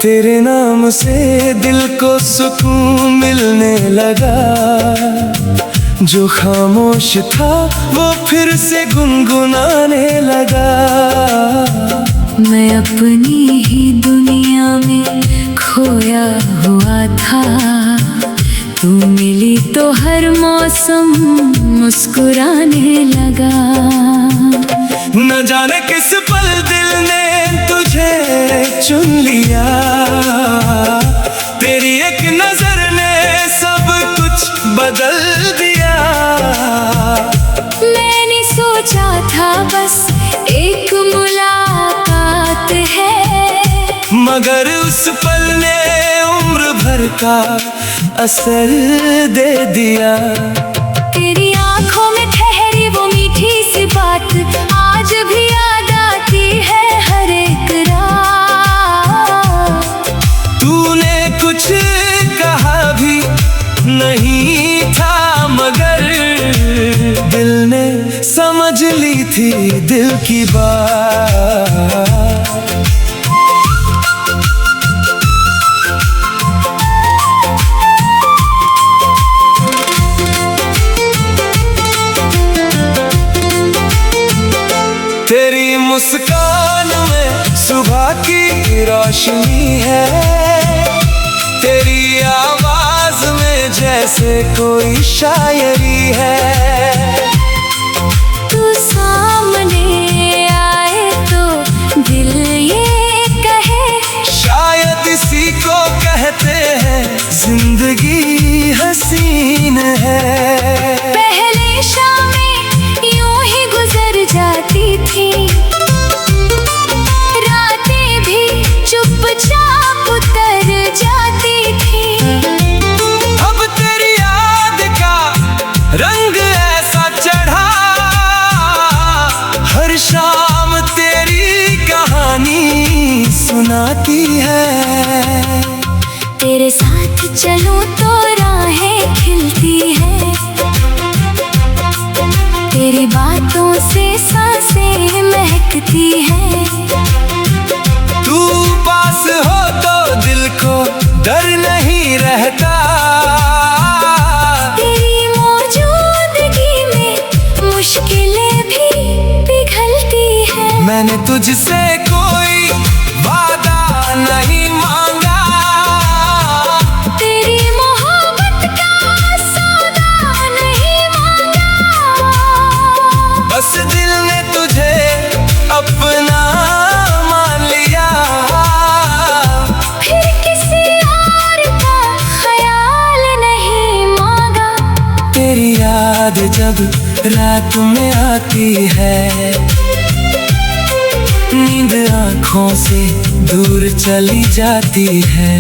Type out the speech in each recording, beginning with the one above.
तेरे नाम से दिल को सुकून मिलने लगा। जो खामोश था वो फिर से गुनगुनाने लगा। मैं अपनी ही दुनिया में खोया हुआ था। तू मिली तो हर मौसम मुस्कुराने लगा। न जाने किस पल दिल ने तुझे चुन लिया। तेरी एक नजर ने सब कुछ बदल दिया। मैंने सोचा था बस एक मुलाकात है, मगर उस पल ने उम्र भर का असर दे दिया। तेरी आंखों में ठहरी वो मीठी सी बात आज भी याद आती है हर एक रात। तूने कुछ कहा भी नहीं था, मगर दिल ने समझ ली थी दिल की बात। तेरी मुस्कान में सुबह की रोशनी है। तेरी आवाज में जैसे कोई शायरी है। तू सामने आए तो दिल ये कहे, शायद इसी को कहते हैं जिंदगी हसीन है। पहले शामें यूं ही गुजर जाती थी, रातें भी चुपचाप उतर जाती थी। अब तेरी याद का रंग ऐसा चढ़ा, हर शाम तेरी कहानी सुनाती है। तेरे साथ चलूं तो राहें खिलती है। तेरी बातों से सांसें महकती है। तू पास हो तो दिल को डर नहीं रहता। तेरी मौजूदगी में मुश्किलें भी पिघलती है। मैंने तुझसे कोई वादा नहीं मांगा। तेरी मोहब्बत का सौदा नहीं मांगा। बस दिल ने तुझे अपना मान लिया। फिर किसी और का ख्याल नहीं मांगा। तेरी याद जब रात में आती है, नींद आँखों से दूर चली जाती है।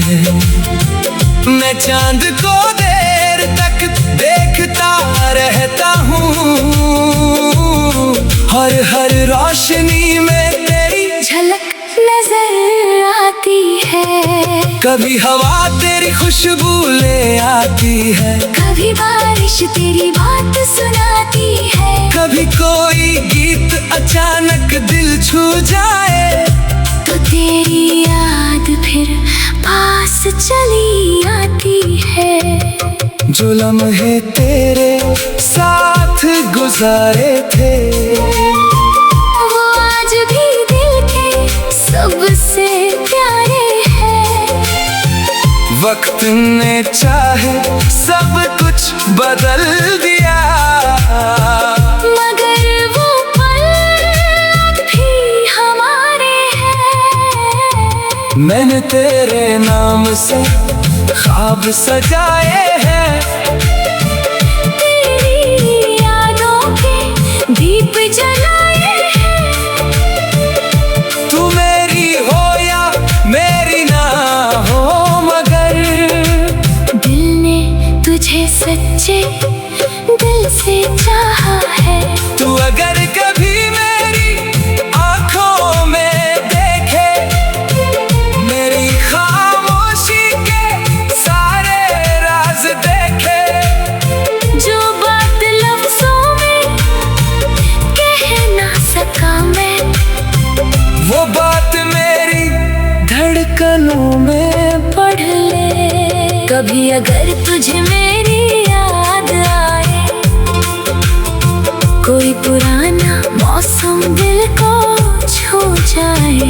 मैं चांद को देर तक देखता रहता हूँ। हर रोशनी में तेरी झलक नजर आती है। कभी हवा तेरी खुशबू ले आती है। कभी बारिश तेरी बात सुनाती है। कभी कोई गीत अचानक दिल छू जाए, तो तेरी याद फिर पास चली आती है। जो लम्हे तेरे साथ गुजारे थे, वो आज भी दिल के सबसे प्यारे हैं। वक्त ने चाहे सब कुछ बदल दिया, मगर वो पल अब भी हमारे हैं। मैंने तेरे नाम से ख्वाब सजाए हैं। तेरी यादों के दीप जलाए हैं। तू मेरी हो या मेरी ना हो, मगर दिल ने तुझे सच्चे दिल से चाहा है। तू अगर कभी मेरी आंखों में देखे, मेरी खामोशी के सारे राज देखे, कभी अगर तुझे मेरी याद आए, कोई पुराना मौसम दिल को छू जाए,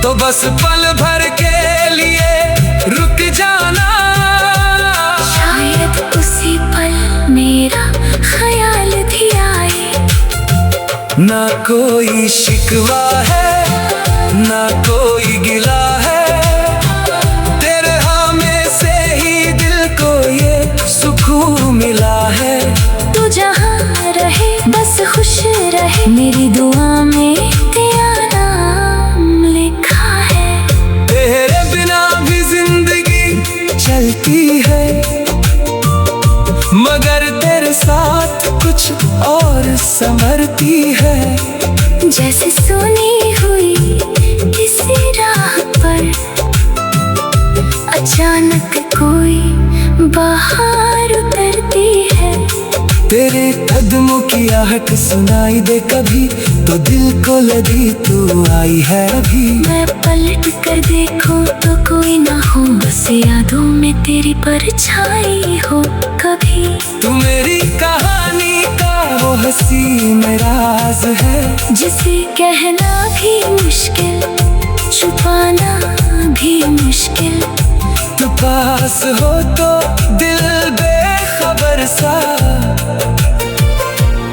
तो बस पल भर के लिए रुक जाना। शायद उसी पल मेरा ख्याल भी आए। ना कोई शिकवा है ना कोई गिला है, तेरे हमें से ही दिल को ये सुकून मिला है। तू जहाँ रहे बस खुश रहे, मेरी दुआ में तेरा नाम लिखा है। तेरे बिना भी जिंदगी चलती है, मगर तेरे साथ कुछ और संभरती है। जैसे सुनी हुई किसी राह पर अचानक कोई बाहर उतरती है। तेरे कदमों की आहट सुनाई दे कभी, तो दिल को लगी तू आई है अभी। मैं पलट कर देखूं तो कोई ना हो, बस यादों में तेरी परछाई हो कभी। तू मेरी कहानी का वो हसीन राज है, जिसे कहना भी मुश्किल, छुपाना भी मुश्किल। तू पास हो तो दिल बेखबर सा,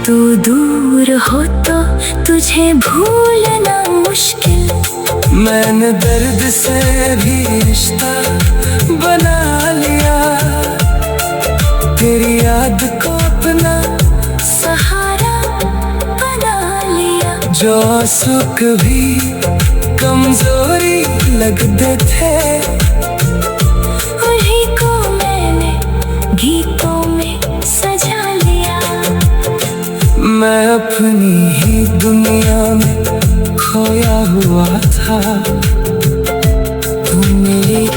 तू दूर हो तो तुझे भूलना मुश्किल। मैंने दर्द से भी रिश्ता बना लिया, तेरी याद को अपना सहारा बना लिया। जो सुख भी कमजोरी लगते थे, उन्हीं को मैंने गीतों में सजा लिया। मैं अपनी ही दुनिया में खोया हुआ था, तू मेरी।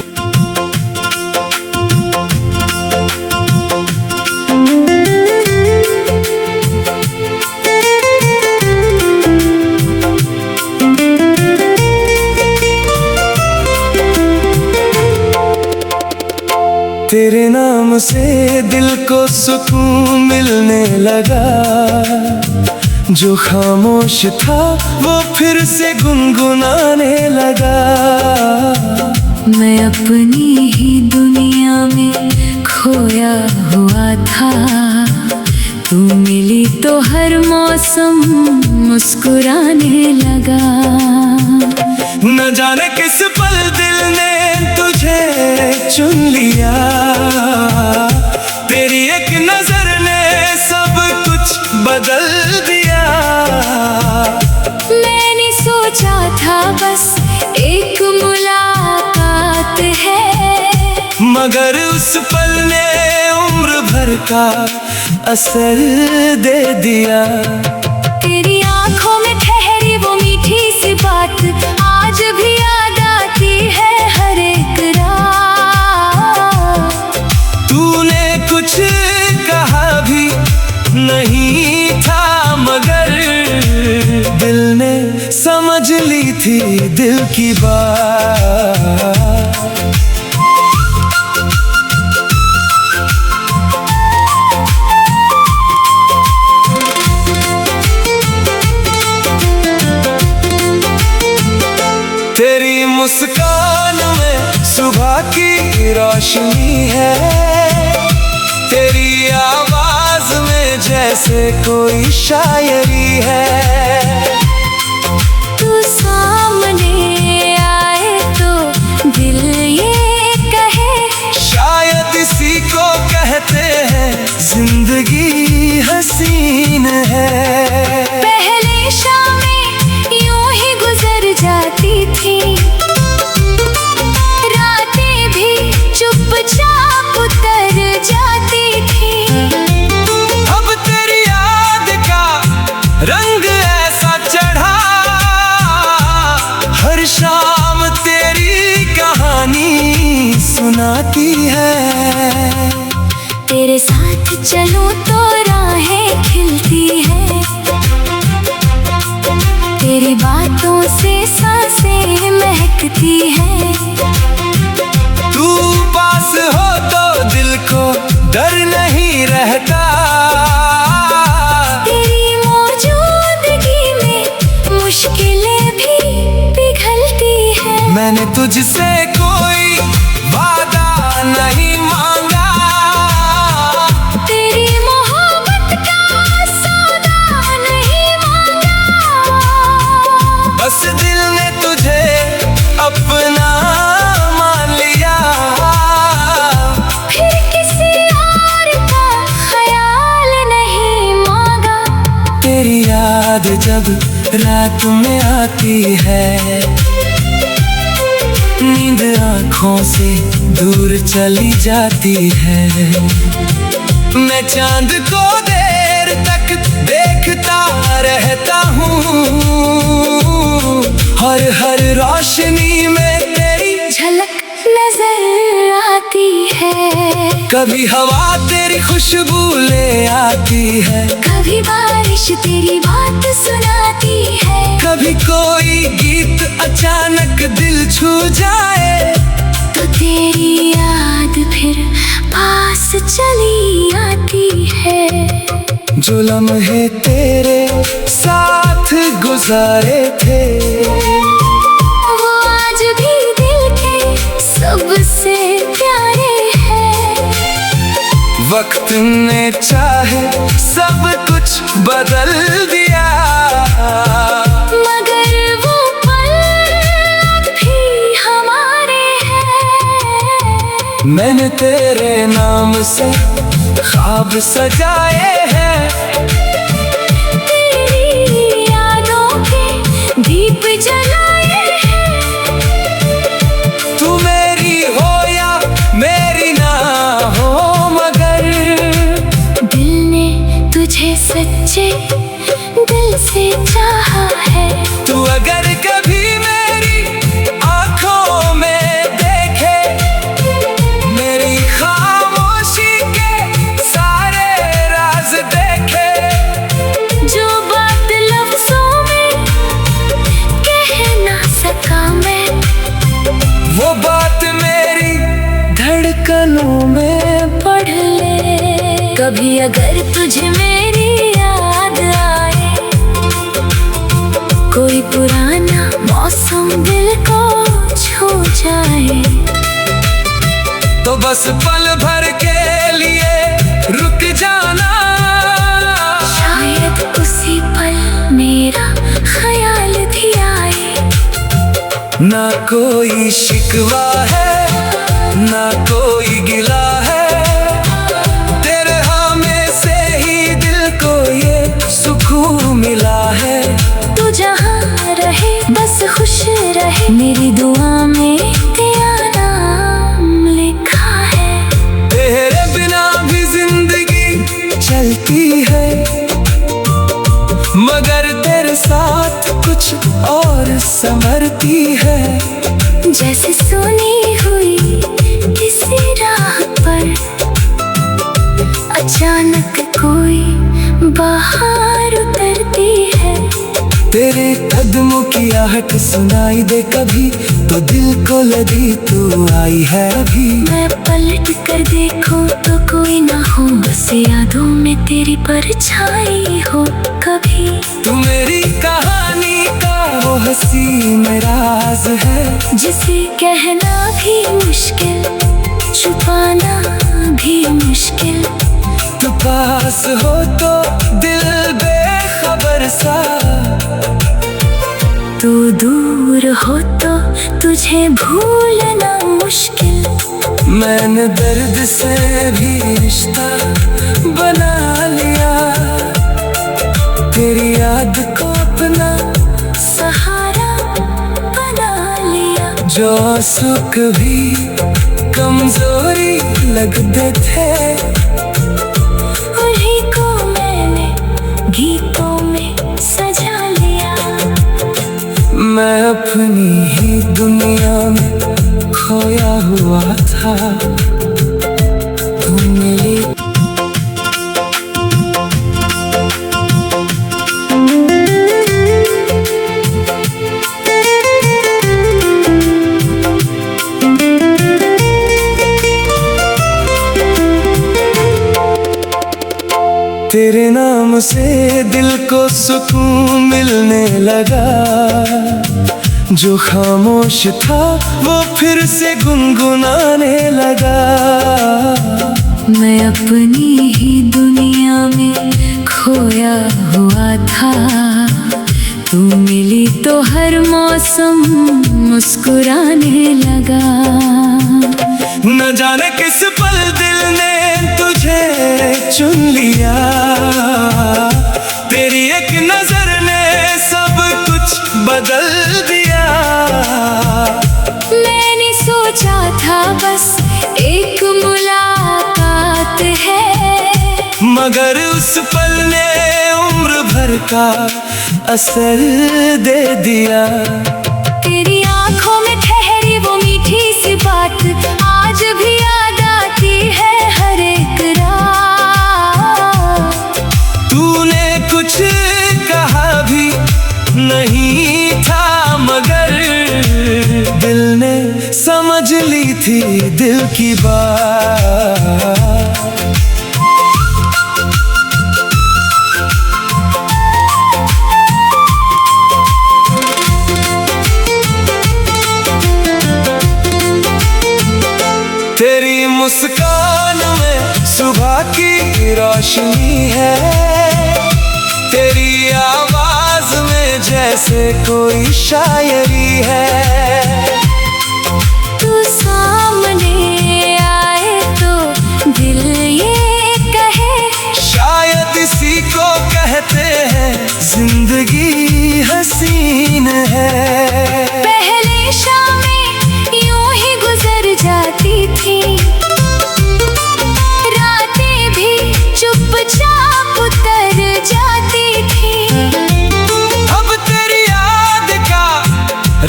तेरे नाम से दिल को सुकून मिलने लगा, जो खामोश था वो फिर से गुनगुनाने लगा। मैं अपनी ही दुनिया में खोया हुआ था, तू मिली तो हर मौसम मुस्कुराने लगा। न जाने किस पल दिल ने तुझे चुन लिया, तेरी एक नजर ने सब कुछ बदल दिया। मैंने सोचा था बस एक मुलाकात है, मगर उस पल ने उम्र भर का असर दे दिया। तेरी आंखों में ठहरी वो मीठी सी बात आज भी याद आती है हर एक रात। तूने कुछ कहा भी नहीं था, मगर दिल ने समझ ली थी दिल की बात। तेरी मुस्कान में सुबह की रोशनी है, तेरी आवाज में जैसे कोई शायरी है। तू सामने आए तो दिल ये कहे, शायद इसी को कहते हैं जिंदगी हसीन है। पहले शामें यूं ही गुजर जाती थी, रातें भी चुपचाप उतर जाती थी। अब तेरी याद का रंग ऐसा चढ़ा, हर शाम तेरी कहानी सुनाती है। तेरे साथ चलूं तो राहें खिलती है, तेरी बातों से सांसें महकती है। तू पास हो तो दिल को डर नहीं रहता। तेरी मौजूदगी में मुश्किलें भी पिघलती है। मैंने तुझसे कोई वादा नहीं मांगा, तेरी मोहब्बत का सौदा नहीं मांगा। बस दिल ने तुझे अपना मान लिया, फिर किसी और का ख्याल नहीं मांगा। तेरी याद जब रात में आती है, नींद आँखों से दूर चली जाती है। मैं चांद को देर तक देखता रहता हूँ, हर रोशनी में तेरी झलक नजर आती है। कभी हवा तेरी खुशबू ले आती है, कभी बारिश तेरी बात सुनाती है। कभी कोई गीत अचानक दिल छू जाए, तो तेरी याद फिर पास चली आती है। जो लम्हे तेरे साथ गुजारे थे, वो आज भी दिल के सबसे प्यारे हैं। वक्त ने चाहे सब कुछ बदल दिया, मगर वो पल अब भी हमारे हैं। मैंने तेरे नाम से ख्वाब सजाए हैं, तेरी यादों के दीप जलाए हैं। तू मेरी हो या मेरी ना हो, मगर दिल ने तुझे सच्चे दिल से चाहा है। तू अगर कभी मेरी आंखों में देखे, मेरी खामोशी के सारे राज देखे, जो बात लफ्जों में कह ना सका मैं, वो बात मेरी धड़कनों में पढ़ ले। कभी अगर तुझे मेरी याद आए, कोई पुराना मौसम दिल को छू जाए, तो बस पल भर के लिए रुक जाना। शायद उसी पल मेरा ख्याल भी आए। ना कोई शिकवा है, ना कोई गिला है, तेरे हमें से ही दिल को ये सुकून मिला है। तू जहाँ रहे बस खुश रहे, मेरी दुआ में तेरा नाम लिखा है। तेरे बिना भी जिंदगी चलती है, मगर तेरे साथ कुछ और संवरती है। जैसे सोनी हुई किसी राह पर अचानक कोई बाहर उतरती है। तेरे कदमों की आहट सुनाई दे कभी, तो दिल को लगी तू आई है अभी। मैं पलट कर देखूं तो कोई ना हो, बस यादों में तेरी परछाई हो कभी। तू मेरी कहानी का वो हसीन राज है, जिसे कहना भी मुश्किल, छुपाना भी मुश्किल। तू पास हो तो दिल बेखबर सा, तू दूर हो तो तुझे भूलना मुश्किल। मैंने दर्द से भी रिश्ता बना लिया, तेरी याद को अपना सहारा बना लिया। जो सुख भी कमजोरी लगते थे, उन्हीं को मैंने गीतों में सजा लिया। मैं अपनी ही दुनिया में खोया हुआ था, तू मिली। तेरे नाम से दिल को सुकून मिलने लगा। जो खामोश था वो फिर से गुनगुनाने लगा। मैं अपनी ही दुनिया में खोया हुआ था, तू मिली तो हर मौसम मुस्कुराने लगा। न जाने किस पल दिल ने तुझे चुन लिया, तेरी एक नजर ने सब कुछ बदल दिया। मैंने सोचा था बस एक मुलाकात है, मगर उस पल ने उम्र भर का असर दे दिया। तेरी आंखों में ठहरी वो मीठी सी बात आज भी याद आती है हर एक रात। तूने कुछ कहा भी नहीं था, मगर दिल ने समझ ली थी दिल की बात। तेरी मुस्कान में सुबह की रोशनी है, तेरी आवाज में जैसे कोई शायरी है। तू सामने आए तो दिल ये कहे, शायद इसी को कहते हैं जिंदगी हसीन है। पहले शामें यूं ही गुजर जाती थी, रातें भी चुपचाप उतर जाती थी। अब तेरी याद का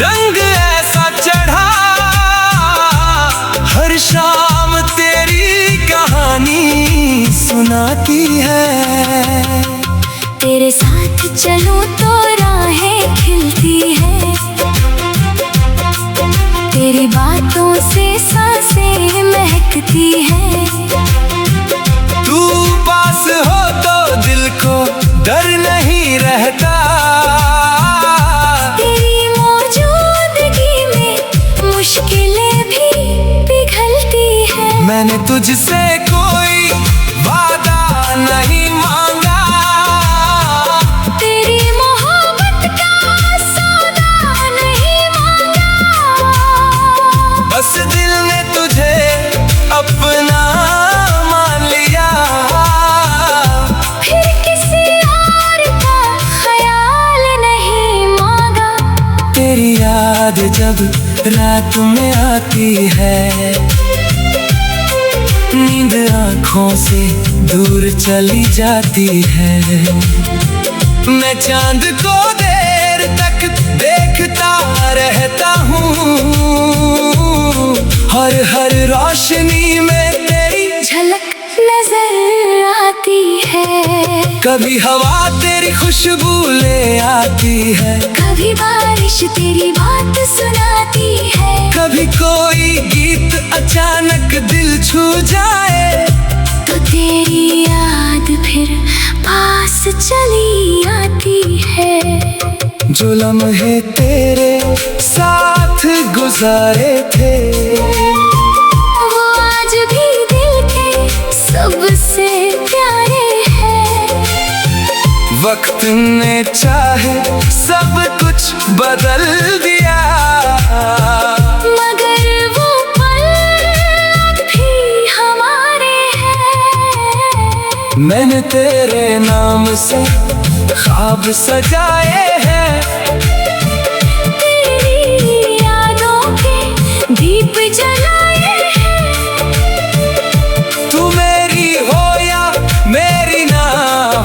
रंग ऐसा चढ़ा, हर शाम तेरी कहानी सुनाती है। तेरे साथ चलूं तो राहें खिलती है, तेरी बातों से सांसें महकती है। तू पास हो तो दिल को डर नहीं रहता, तेरी मौजूदगी में मुश्किलें भी पिघलती है। मैंने तुझसे कोई वादा नहीं मांगा, तेरी मोहब्बत का सौदा नहीं मांगा। बस दिल ने तुझे अपना मान लिया। फिर किसी और का ख्याल नहीं मांगा। तेरी याद जब रात में आती है, नींद आँखों से दूर चली जाती है। मैं चांद को देर तक देखता रहता हूँ, हर रोशनी में तेरी झलक नजर आती है। कभी हवा तेरी खुशबू ले आती है, कभी बारिश तेरी बात सुनाती है। कभी कोई गीत अचानक दिल छू जाए, तो तेरी याद फिर पास चली आती है। जो लम्हे तेरे साथ गुजारे थे, वो आज भी दिल के सबसे प्यारे हैं। वक्त ने चाहे सब कुछ बदल दिया, मगर वो पल अब भी हमारे हैं। मैंने तेरे नाम से ख्वाब सजाए हैं, तेरी यादों के दीप जलाए हैं। तू मेरी हो या मेरी ना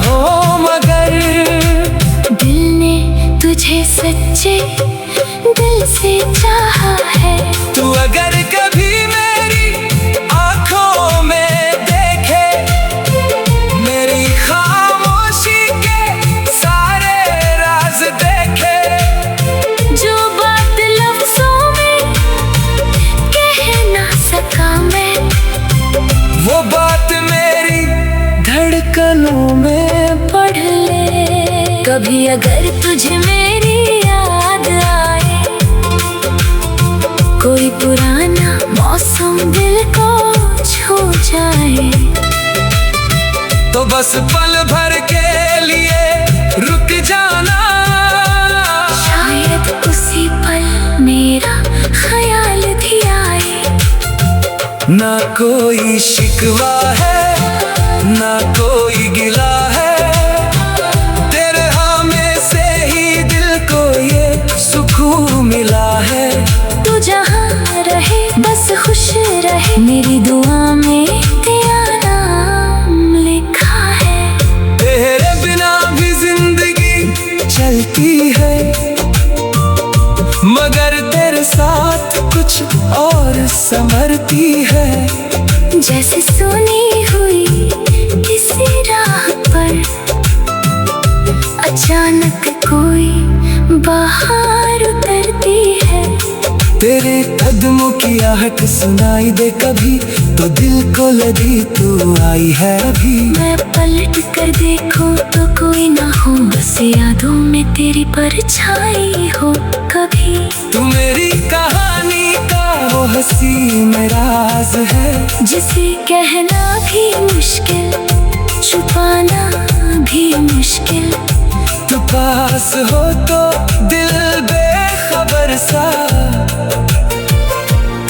हो, मगर दिल ने तुझे सच्चे दिल से चाहा है। तू अगर कभी मेरी आंखों में देखे, मेरी खामोशी के सारे राज देखे, जो बात लफ्जों में कह ना सका मैं, वो बात मेरी धड़कनों में कभी अगर तुझे मेरी याद आए, कोई पुराना मौसम दिल को छू जाए, तो बस पल भर के लिए रुक जाना। शायद उसी पल मेरा ख्याल भी आए। ना कोई शिकवा है ना कोई गिला है, तेरे हाँ से ही दिल को ये सुकून मिला है। तू जहाँ रहे बस खुश रहे, मेरी दुआ में तेरा नाम लिखा है। तेरे बिना भी जिंदगी चलती है, मगर तेरे साथ कुछ और संभरती है। जैसे सोनी हुई किसी राह पर अचानक कोई बाहर उतरती है। तेरे कदमों की आहट सुनाई दे कभी, तो दिल को लगी तू आई है अभी। मैं पलट कर देखूं तो कोई ना हो, बस यादों में तेरी परछाई हो कभी। तू मेरी कहानी का वो हंसी मेरा राज है, जिसे कहना भी मुश्किल, छुपाना भी मुश्किल। तू पास हो तो दिल बेखबर सा,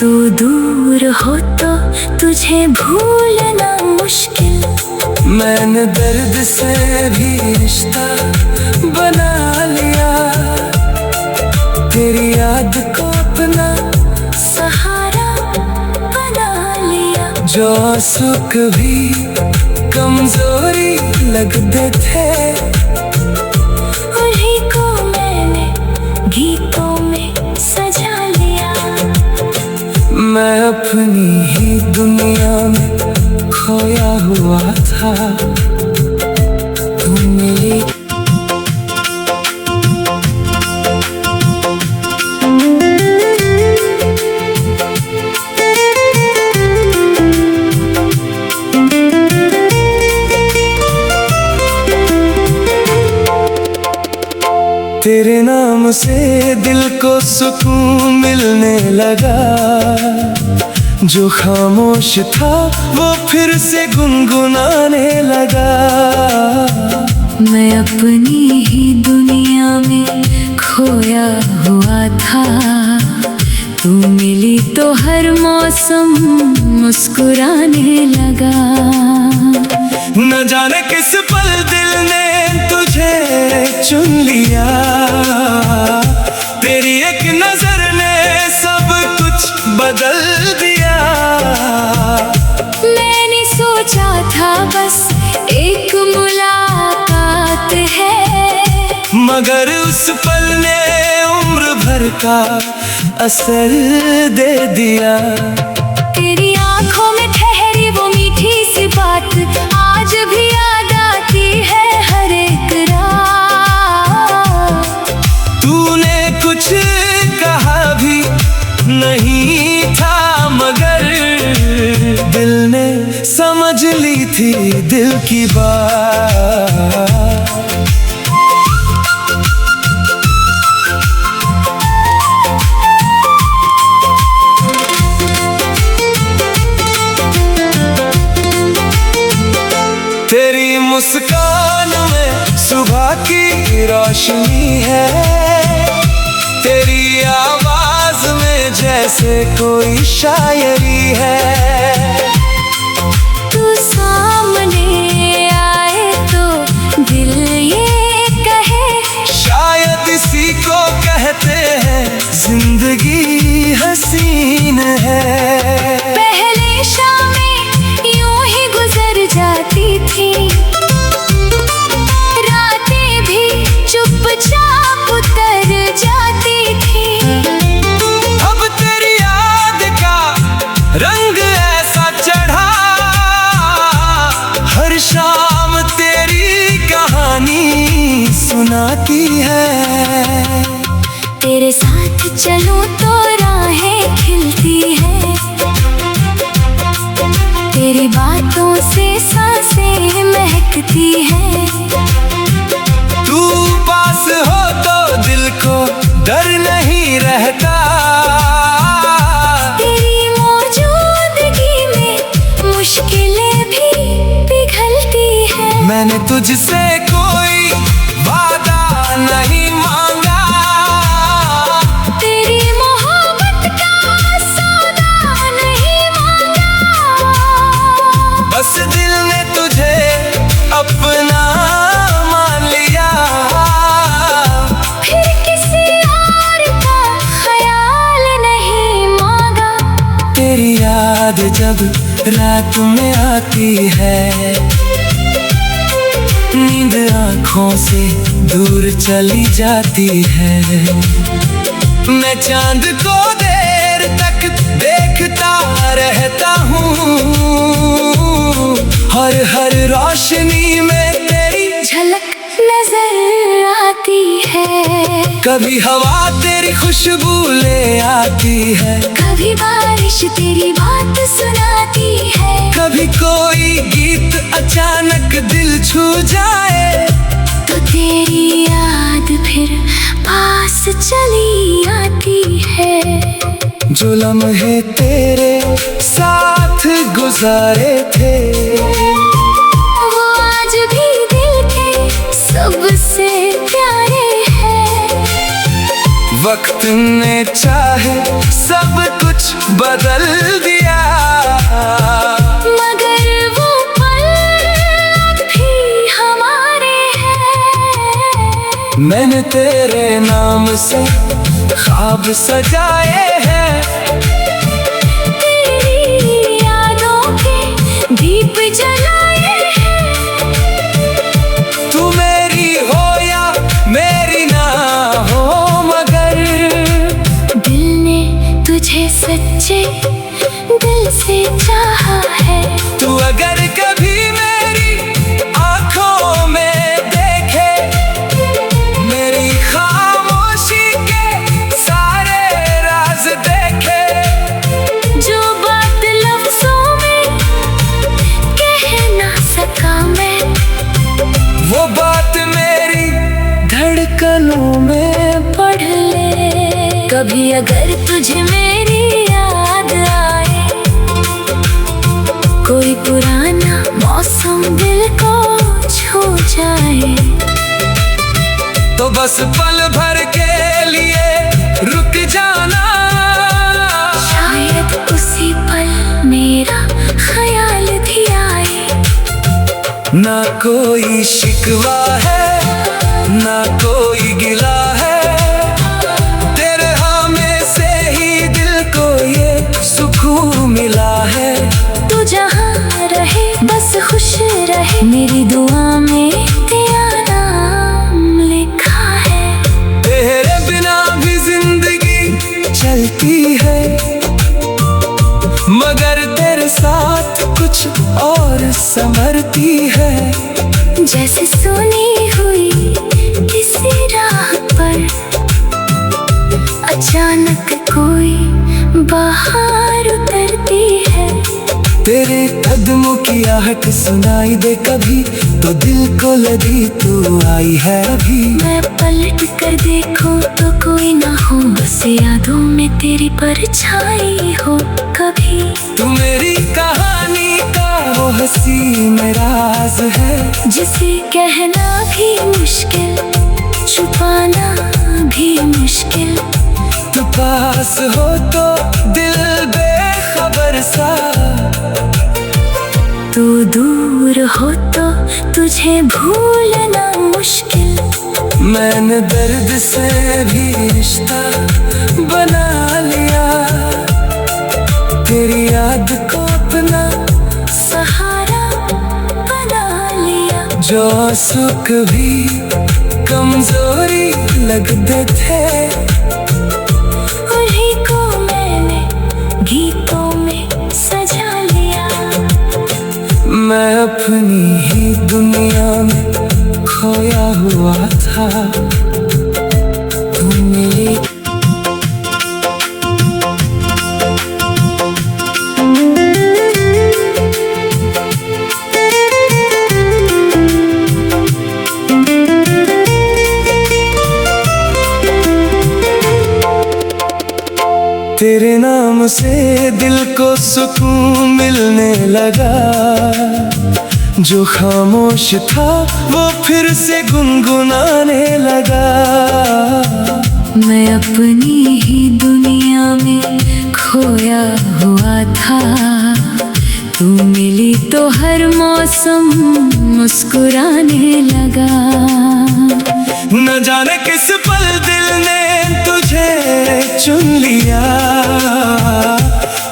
तू दूर हो तो तुझे भूलना मुश्किल। मैंने दर्द से भी रिश्ता बना लिया, तेरी याद को अपना सहारा बना लिया। जो सुख भी कमजोरी लगते थे, उन्हीं को मैंने गीतों में सजा लिया। मैं अपनी ही दुनिया में खोया हुआ था, तू मेरी। तेरे नाम से दिल को सुकून मिलने लगा, जो खामोश था वो फिर से गुनगुनाने लगा। मैं अपनी ही दुनिया में खोया हुआ था, तू मिली तो हर मौसम मुस्कुराने लगा। न जाने किस पल दिल ने तुझे चुन लिया, तेरी एक नजर ने सब कुछ बदल दिया। मैंने सोचा था बस एक मुलाकात है, मगर उस पल ने उम्र भर का असर दे दिया। तेरी आंखों में ठहरी वो मीठी सी बात आज भी याद आती है हर एक रात। तूने कुछ कहा भी नहीं था, मगर दिल ने समझ ली थी दिल की बात। तेरी मुस्कान में सुबह की रोशनी है, तेरी आवाज में जैसे कोई शायरी है। तू सामने आए तो दिल ये कहे, शायद इसी को कहते हैं जिंदगी हसीन है। पहले शामें यूं ही गुजर जाती थी, रातें भी चुपचाप उतर जाती थी। अब तेरी याद का रंग ऐसा चढ़ा, हर शाम तेरी कहानी सुनाती है। तेरे साथ चलूं तो राहें खिलती है, तेरी बातों से सांसें महकती हैं। तू मैंने तुझसे कोई वादा नहीं मांगा, तेरी मोहब्बत का सौदा नहीं मांगा। बस दिल ने तुझे अपना मान लिया, फिर किसी और का ख्याल नहीं मांगा। तेरी याद जब रात में आती है, नींद आँखों से दूर चली जाती है। मैं चांद को देर तक देखता रहता हूँ, हर रोशनी में तेरी झलक नजर आती है। कभी हवा तेरी खुशबू ले आती है, कभी बारिश तेरी बात सुनाती है। कभी कोई गीत अचानक दिल छू जाए, तो तेरी याद फिर पास चली आती है। जो लम्हे तेरे साथ गुजारे थे, वो आज भी दिल के सबसे प्यारे हैं। वक्त ने चाहे सब कुछ बदल दिया, मगर वो पल अब भी हमारे हैं। मैंने तेरे नाम से ख्वाब सजाए हैं, तेरी यादों के दीप जलाए हैं। तू मेरी हो या मेरी ना हो, मगर दिल ने तुझे सच्चे दिल से चाहा है। तू अगर कभी मेरी आंखों में देखे, मेरी खामोशी के सारे राज देखे, जो बात लफ्जों में कह ना सका मैं, वो बात मेरी धड़कनों में पढ़ ले। कभी अगर तुझे मेरी याद आए, कोई पुराना मौसम दिल को छू जाए, तो बस पल भर के लिए रुक जाना। शायद उसी पल मेरा ख्याल भी आए। ना कोई शिकवा है, ना कोई गिला है, तेरे हमें से ही दिल को ये सुकून मिला है। तू जहाँ रहे बस खुश रहे, मेरी दुआ में तेरा नाम लिखा है। तेरे बिना भी जिंदगी चलती है, मगर तेरे साथ कुछ और संभरती है। जैसे सुनी हुई किसी राह पर अचानक कोई बाहर उतरती है। तेरे कदमों की आहट सुनाई दे कभी, तो दिल को लगी तू आई है अभी। मैं पलट कर देखूं तो कोई ना हो, बस यादों में तेरी परछाई हो कभी। तू मेरी कहानी का वो हसीन राज है, जिसे कहना भी मुश्किल, छुपाना भी मुश्किल। तू पास हो तो दिल बेखबर सा, तू दूर हो तो तुझे भूलना मुश्किल। मैंने दर्द से भी रिश्ता बना लिया, तेरी याद को अपना सहारा बना लिया। जो सुख भी कमजोरी लगते थे, उन्हीं को मैंने गीतों में सजा लिया। मैं अपनी ही दुनिया में खोया हुआ था, तू मेरी तेरे नाम से दिल को सुकून मिलने लगा। जो खामोश था वो फिर से गुनगुनाने लगा। मैं अपनी ही दुनिया में खोया हुआ था, तू मिली तो हर मौसम मुस्कुराने लगा। न जाने किस पल दिल ने तुझे चुन लिया,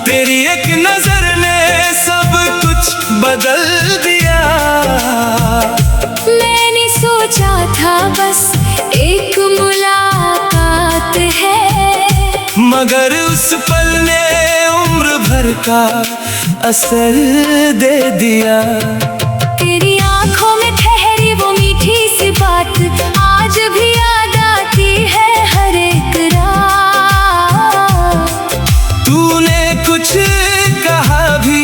तेरी एक नजर ने सब कुछ बदल दिया। मैंने सोचा था बस एक मुलाकात है, मगर उस पल ने उम्र भर का असर दे दिया। तेरी आंखों में ठहरी वो मीठी सी बात आज भी याद आती है हर एक रात। तूने कुछ कहा भी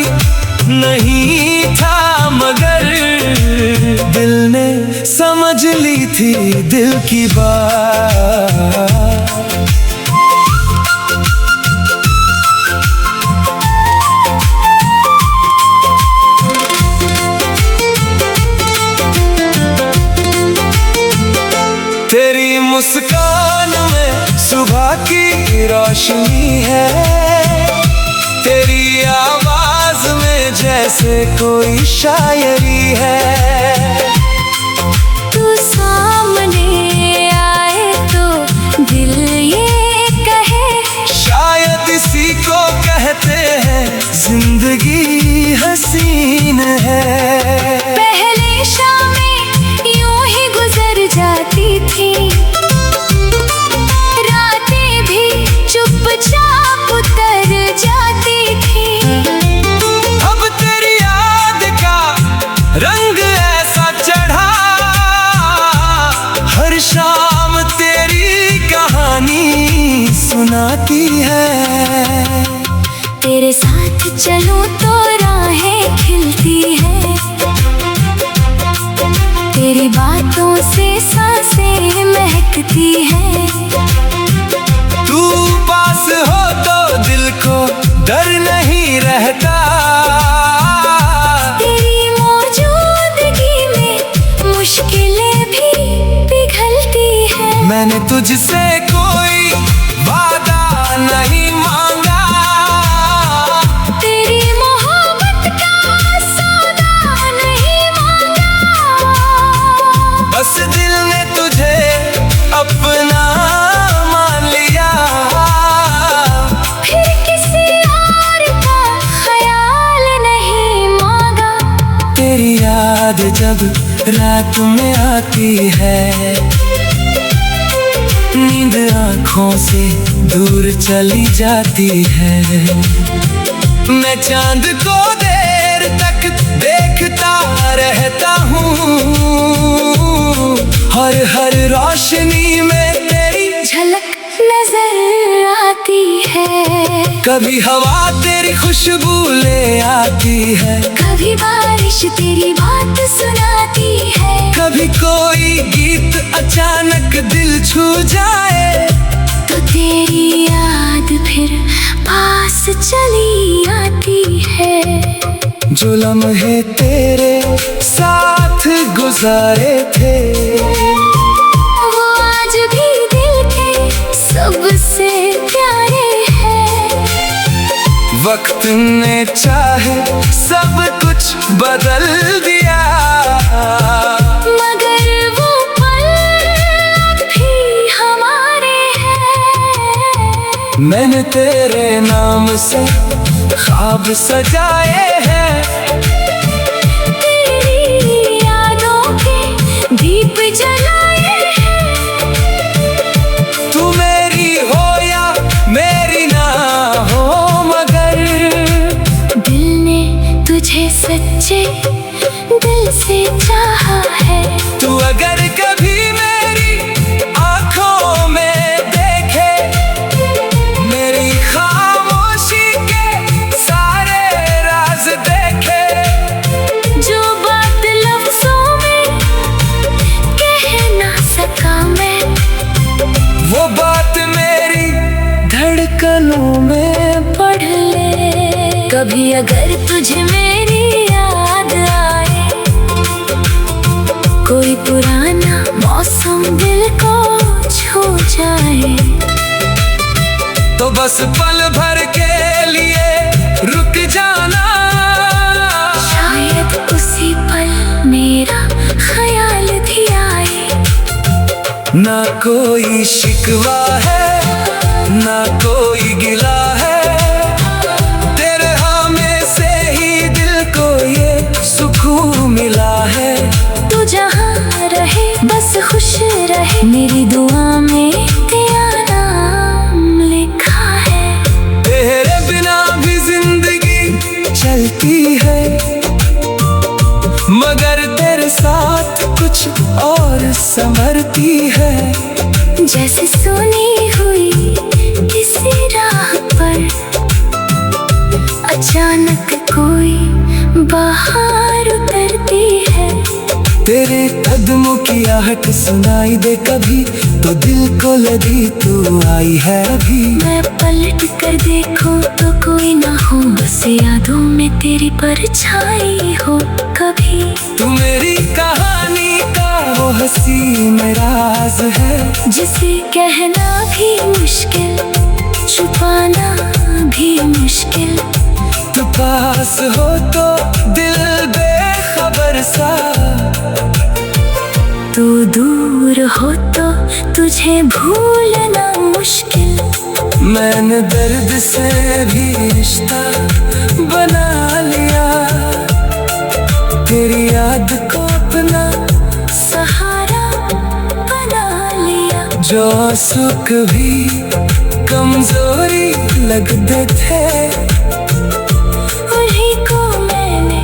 नहीं था, मगर दिल ने समझ ली थी दिल की बात। तेरी मुस्कान में सुबह की रोशनी है, तेरी आवाज में जैसे कोई शायरी है। तू सामने आए तो दिल ये कहे, शायद इसी को कहते हैं जिंदगी हसीन है। पहले शामें यूं ही गुजर जाती थी, रातें भी चुपचाप उतर जाती थी। अब तेरी याद का रंग ऐसा चढ़ा, हर शाम तेरी कहानी सुनाती है। तेरे साथ चलूं तो राहें खिलती है, तेरी बातों से सांसें महकती है। तू पास हो तो दिल को डर नहीं रहता, तेरी मौजूदगी में मुश्किलें भी पिघलती है। मैंने तुझसे कोई वादा नहीं मांगा, तेरी मोहब्बत का सौदा नहीं मांगा। बस दिल ने तुझे अपना मान लिया। फिर किसी और का ख्याल नहीं मांगा। तेरी याद जब रात में आती है, नींद आँखों से दूर चली जाती है। मैं चांद को देर तक देखता रहता हूँ, हर रोशनी में तेरी झलक नजर आती है। कभी हवा तेरी खुशबू ले आती है, कभी बारिश तेरी बात सुनाती है। कभी कोई गीत अचानक दिल छू जाए, तो तेरी याद फिर पास चली आती है। जो लम्हे तेरे साथ गुजारे थे, वो आज भी दिल के सबसे प्यारे हैं। वक्त ने चाहे सब कुछ बदल दिया, मगर वो पल अब भी हमारे हैं। मैंने तेरे नाम से ख्वाब सजाए हैं, तेरी यादों के दीप जलाए हैं। तू मेरी हो या मेरी ना हो, मगर दिल ने तुझे सच्चे दिल से चाहा है। तू अगर कभी मेरी आंखों में देखे, मेरी खामोशी के सारे राज देखे, जो बात लफ्जों में कह ना सका मैं, वो बात मेरी धड़कनों में पढ़ ले। कभी अगर तुझे मेरी याद आए पुराना मौसम दिल को छू जाए, तो बस पल भर के लिए रुक जाना। शायद उसी पल मेरा ख्याल भी आए। ना कोई शिकवा है ना कोई गिला है, तेरे हाँ में से ही दिल को ये सुकून मिला है। तू जहाँ रहे बस खुश रहे, मेरी दुआ में तेरा नाम लिखा है। तेरे बिना भी जिंदगी चलती है, मगर तेरे साथ कुछ और संभरती है। जैसे सुनी हुई किसी राह पर अचानक कोई बाहर उतरती है। तेरे कदमों की आहट सुनाई दे कभी, तो दिल को लगी तू आई है अभी। मैं पलट कर देखूं तो कोई ना हो, बस यादों में तेरी परछाई हो कभी। तू मेरी कहानी का वो हंसी मेरा राज है, जिसे कहना भी मुश्किल छुपाना भी मुश्किल। तू पास हो तो दिल बेखबर सा, तू दूर हो तो तुझे भूलना मुश्किल। मैंने दर्द से भी रिश्ता बना लिया, तेरी याद को अपना सहारा बना लिया। जो सुख भी कमजोरी लगते थे, उन्हीं को मैंने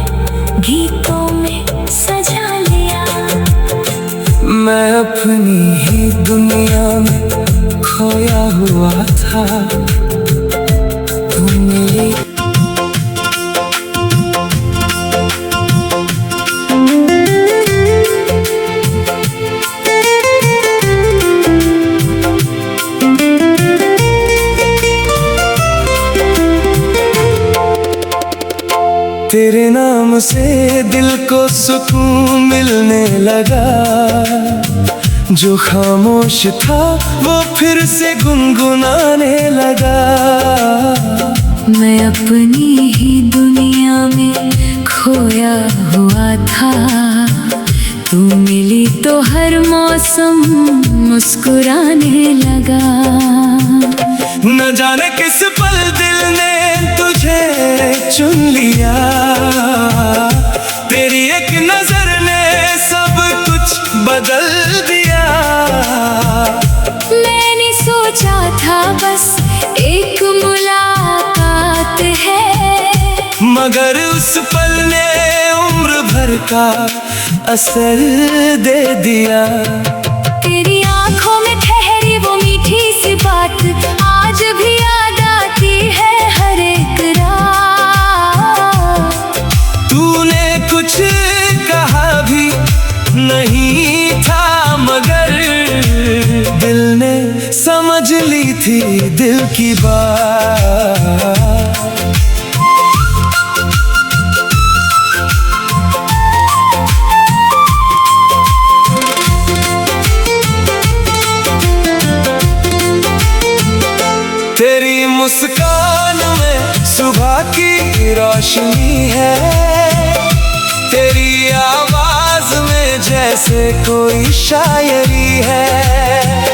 गीतों में सजा लिया। मैं अपनी ही दुनिया में खोया हुआ था, तू मेरी। तेरे नाम से दिल को सुकून मिलने लगा, जो खामोश था वो फिर से गुनगुनाने लगा। मैं अपनी ही दुनिया में खोया हुआ था, तू मिली तो हर मौसम मुस्कुराने लगा। न जाने किस पल दिल ने तुझे चुन लिया, तेरी एक नजर ने सब कुछ बदल दिया। मैंने सोचा था बस एक मुलाकात है, मगर उस पल ने उम्र भर का असर दे दिया। तेरी आंखों में ठहरी वो मीठी सी बात आज भी याद आती है हर एक रात। तूने कुछ कहा भी नहीं था, मगर दिल ने समझ ली थी दिल की बात। तेरी मुस्कान में सुबह की रोशनी है, तेरी आवाज में जैसे कोई शायरी है।